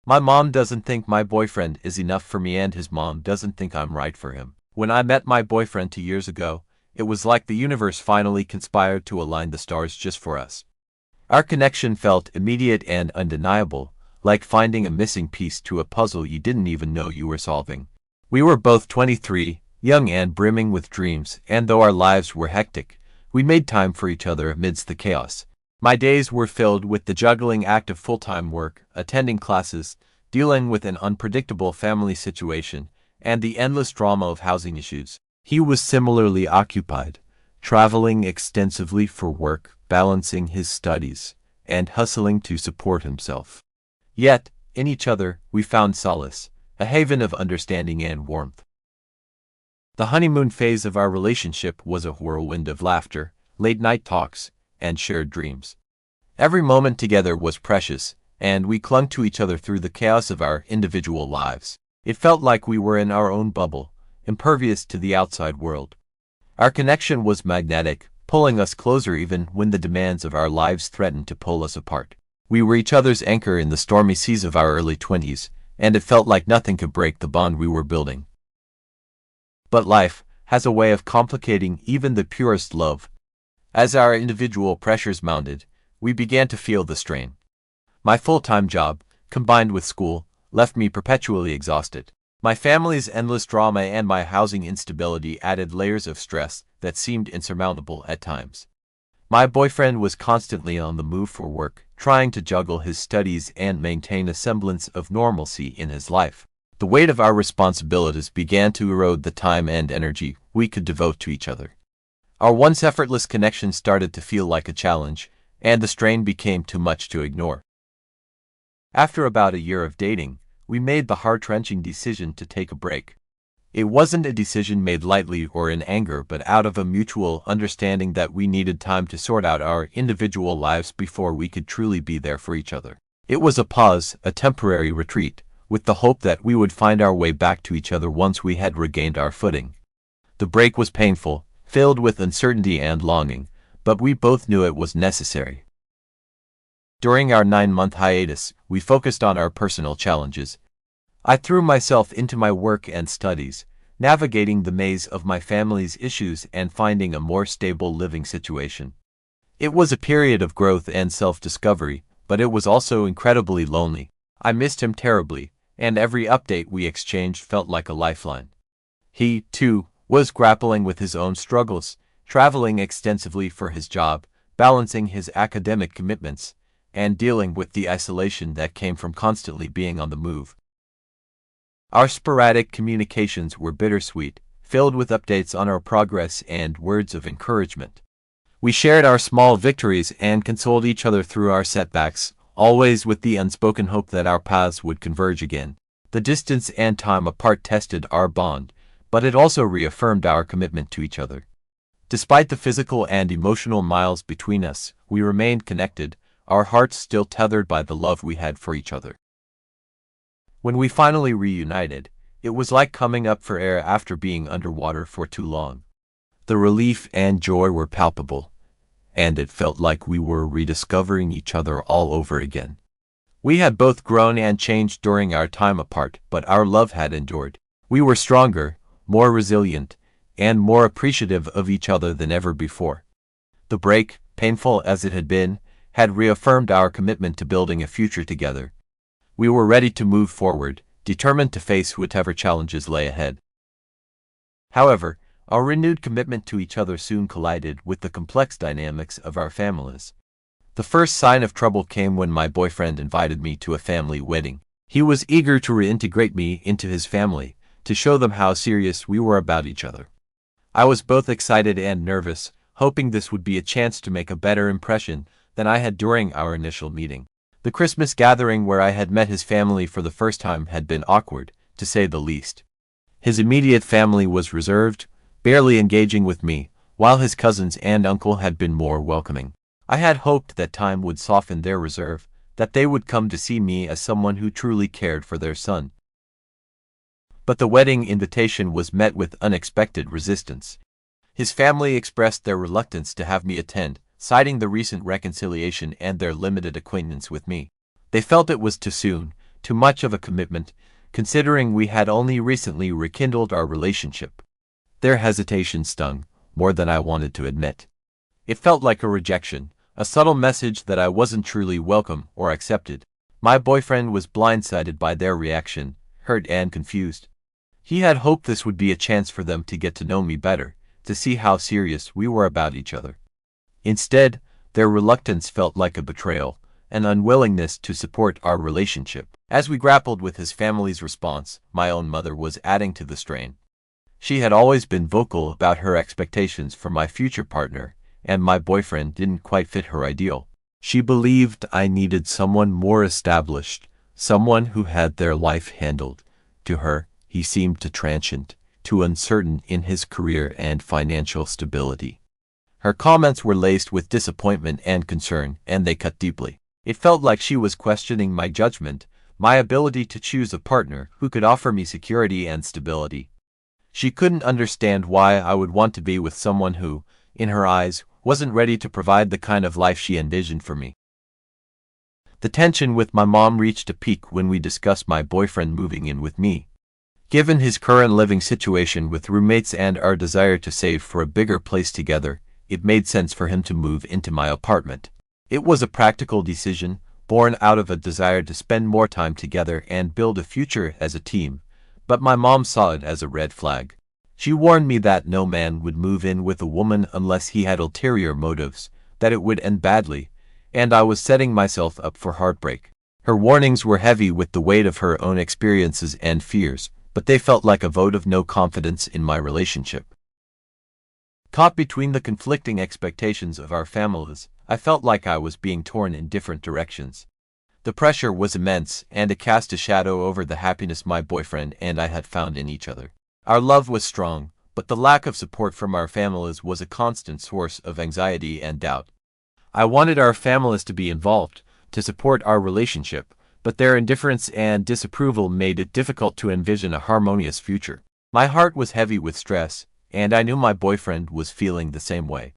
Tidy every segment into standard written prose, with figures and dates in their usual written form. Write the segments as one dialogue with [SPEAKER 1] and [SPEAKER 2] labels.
[SPEAKER 1] My mom doesn't think my boyfriend is enough for me and his mom doesn't think I'm right for him. When I met my boyfriend 2 years ago, it was like the universe finally conspired to align the stars just for us. Our connection felt immediate and undeniable, like finding a missing piece to a puzzle you didn't even know you were solving. We were both 23, young and brimming with dreams, and though our lives were hectic, we made time for each other amidst the chaos. My days were filled with the juggling act of full-time work, attending classes, dealing with an unpredictable family situation, and the endless drama of housing issues. He was similarly occupied, traveling extensively for work, balancing his studies, and hustling to support himself. Yet, in each other, we found solace, a haven of understanding and warmth. The honeymoon phase of our relationship was a whirlwind of laughter, late-night talks, and shared dreams. Every moment together was precious, and we clung to each other through the chaos of our individual lives. It felt like we were in our own bubble, impervious to the outside world. Our connection was magnetic, pulling us closer even when the demands of our lives threatened to pull us apart. We were each other's anchor in the stormy seas of our early 20s, and it felt like nothing could break the bond we were building. But life has a way of complicating even the purest love. As our individual pressures mounted, we began to feel the strain. My full-time job, combined with school, left me perpetually exhausted. My family's endless drama and my housing instability added layers of stress that seemed insurmountable at times. My boyfriend was constantly on the move for work, trying to juggle his studies and maintain a semblance of normalcy in his life. The weight of our responsibilities began to erode the time and energy we could devote to each other. Our once effortless connection started to feel like a challenge, and the strain became too much to ignore. After about a year of dating, we made the heart-wrenching decision to take a break. It wasn't a decision made lightly or in anger, but out of a mutual understanding that we needed time to sort out our individual lives before we could truly be there for each other. It was a pause, a temporary retreat, with the hope that we would find our way back to each other once we had regained our footing. The break was painful, filled with uncertainty and longing, but we both knew it was necessary. During our 9-month hiatus, we focused on our personal challenges. I threw myself into my work and studies, navigating the maze of my family's issues and finding a more stable living situation. It was a period of growth and self-discovery, but it was also incredibly lonely. I missed him terribly, and every update we exchanged felt like a lifeline. He, too, was grappling with his own struggles, traveling extensively for his job, balancing his academic commitments, and dealing with the isolation that came from constantly being on the move. Our sporadic communications were bittersweet, filled with updates on our progress and words of encouragement. We shared our small victories and consoled each other through our setbacks, always with the unspoken hope that our paths would converge again. The distance and time apart tested our bond, but it also reaffirmed our commitment to each other. Despite the physical and emotional miles between us, we remained connected, our hearts still tethered by the love we had for each other. When we finally reunited, it was like coming up for air after being underwater for too long. The relief and joy were palpable, and it felt like we were rediscovering each other all over again. We had both grown and changed during our time apart, but our love had endured. We were stronger, more resilient, and more appreciative of each other than ever before. The break, painful as it had reaffirmed our commitment to building a future together. We were ready to move forward, determined to face whatever challenges lay ahead. However, our renewed commitment to each other soon collided with the complex dynamics of our families. The first sign of trouble came when my boyfriend invited me to a family wedding. He was eager to reintegrate me into his family, to show them how serious we were about each other. I was both excited and nervous, hoping this would be a chance to make a better impression than I had during our initial meeting. The Christmas gathering where I had met his family for the first time had been awkward, to say the least. His immediate family was reserved, barely engaging with me, while his cousins and uncle had been more welcoming. I had hoped that time would soften their reserve, that they would come to see me as someone who truly cared for their son. But the wedding invitation was met with unexpected resistance. His family expressed their reluctance to have me attend, citing the recent reconciliation and their limited acquaintance with me. They felt it was too soon, too much of a commitment, considering we had only recently rekindled our relationship. Their hesitation stung, more than I wanted to admit. It felt like a rejection, a subtle message that I wasn't truly welcome or accepted. My boyfriend was blindsided by their reaction, hurt and confused. He had hoped this would be a chance for them to get to know me better, to see how serious we were about each other. Instead, their reluctance felt like a betrayal, an unwillingness to support our relationship. As we grappled with his family's response, my own mother was adding to the strain. She had always been vocal about her expectations for my future partner, and my boyfriend didn't quite fit her ideal. She believed I needed someone more established, someone who had their life handled. To her, he seemed too transient, too uncertain in his career and financial stability. Her comments were laced with disappointment and concern, and they cut deeply. It felt like she was questioning my judgment, my ability to choose a partner who could offer me security and stability. She couldn't understand why I would want to be with someone who, in her eyes, wasn't ready to provide the kind of life she envisioned for me. The tension with my mom reached a peak when we discussed my boyfriend moving in with me. Given his current living situation with roommates and our desire to save for a bigger place together, it made sense for him to move into my apartment. It was a practical decision, born out of a desire to spend more time together and build a future as a team, but my mom saw it as a red flag. She warned me that no man would move in with a woman unless he had ulterior motives, that it would end badly, and I was setting myself up for heartbreak. Her warnings were heavy with the weight of her own experiences and fears, but they felt like a vote of no confidence in my relationship. Caught between the conflicting expectations of our families, I felt like I was being torn in different directions. The pressure was immense, and it cast a shadow over the happiness my boyfriend and I had found in each other. Our love was strong, but the lack of support from our families was a constant source of anxiety and doubt. I wanted our families to be involved, to support our relationship, but their indifference and disapproval made it difficult to envision a harmonious future. My heart was heavy with stress, and I knew my boyfriend was feeling the same way.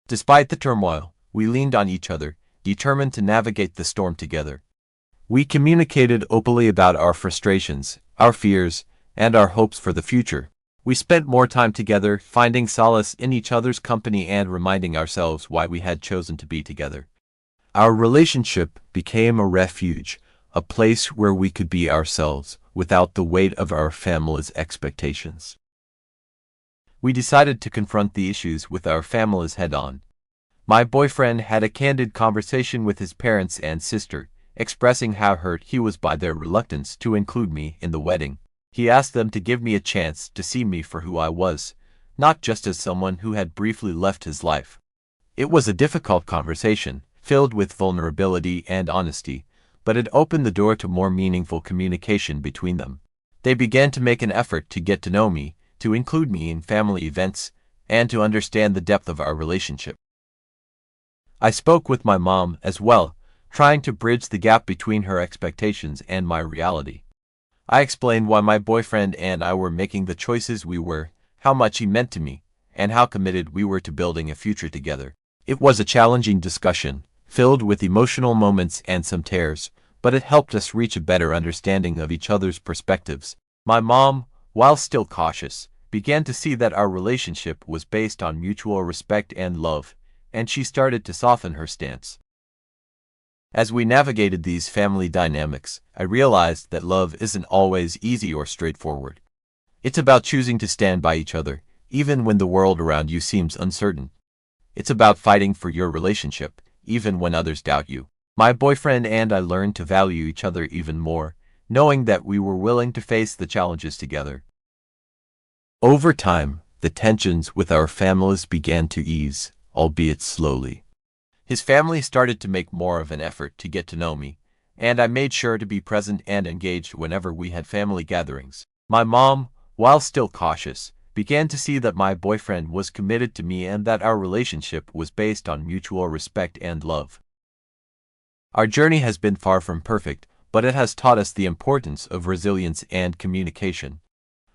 [SPEAKER 1] Despite the turmoil, we leaned on each other, determined to navigate the storm together. We communicated openly about our frustrations, our fears, and our hopes for the future. We spent more time together, finding solace in each other's company and reminding ourselves why we had chosen to be together. Our relationship became a refuge, a place where we could be ourselves, without the weight of our family's expectations. We decided to confront the issues with our families head-on. My boyfriend had a candid conversation with his parents and sister, expressing how hurt he was by their reluctance to include me in the wedding. He asked them to give me a chance to see me for who I was, not just as someone who had briefly left his life. It was a difficult conversation, filled with vulnerability and honesty, but it opened the door to more meaningful communication between them. They began to make an effort to get to know me, to include me in family events, and to understand the depth of our relationship. I spoke with my mom as well, trying to bridge the gap between her expectations and my reality. I explained why my boyfriend and I were making the choices we were, how much he meant to me, and how committed we were to building a future together. It was a challenging discussion, filled with emotional moments and some tears, but it helped us reach a better understanding of each other's perspectives. My mom, while still cautious, began to see that our relationship was based on mutual respect and love, and she started to soften her stance. As we navigated these family dynamics, I realized that love isn't always easy or straightforward. It's about choosing to stand by each other, even when the world around you seems uncertain. It's about fighting for your relationship, even when others doubt you. My boyfriend and I learned to value each other even more, knowing that we were willing to face the challenges together. Over time, the tensions with our families began to ease, albeit slowly. His family started to make more of an effort to get to know me, and I made sure to be present and engaged whenever we had family gatherings. My mom, while still cautious, began to see that my boyfriend was committed to me and that our relationship was based on mutual respect and love. Our journey has been far from perfect, but it has taught us the importance of resilience and communication.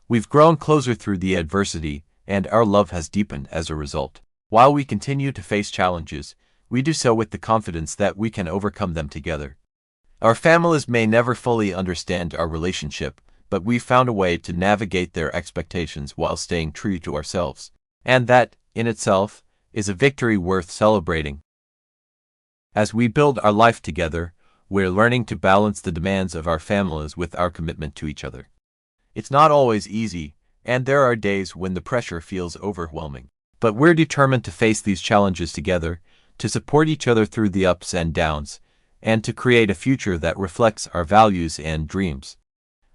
[SPEAKER 1] We've grown closer through the adversity, and our love has deepened as a result. While we continue to face challenges, we do so with the confidence that we can overcome them together. Our families may never fully understand our relationship, but we found a way to navigate their expectations while staying true to ourselves. And that, in itself, is a victory worth celebrating. As we build our life together, we're learning to balance the demands of our families with our commitment to each other. It's not always easy, and there are days when the pressure feels overwhelming. But we're determined to face these challenges together, to support each other through the ups and downs, and to create a future that reflects our values and dreams.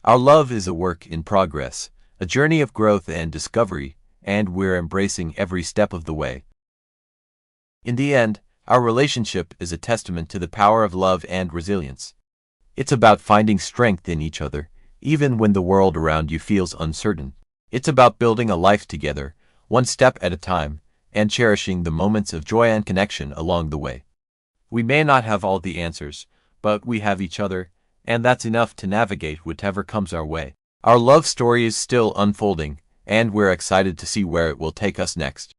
[SPEAKER 1] Our love is a work in progress, a journey of growth and discovery, and we're embracing every step of the way. In the end, our relationship is a testament to the power of love and resilience. It's about finding strength in each other, even when the world around you feels uncertain. It's about building a life together, one step at a time, and cherishing the moments of joy and connection along the way. We may not have all the answers, but we have each other, and that's enough to navigate whatever comes our way. Our love story is still unfolding, and we're excited to see where it will take us next.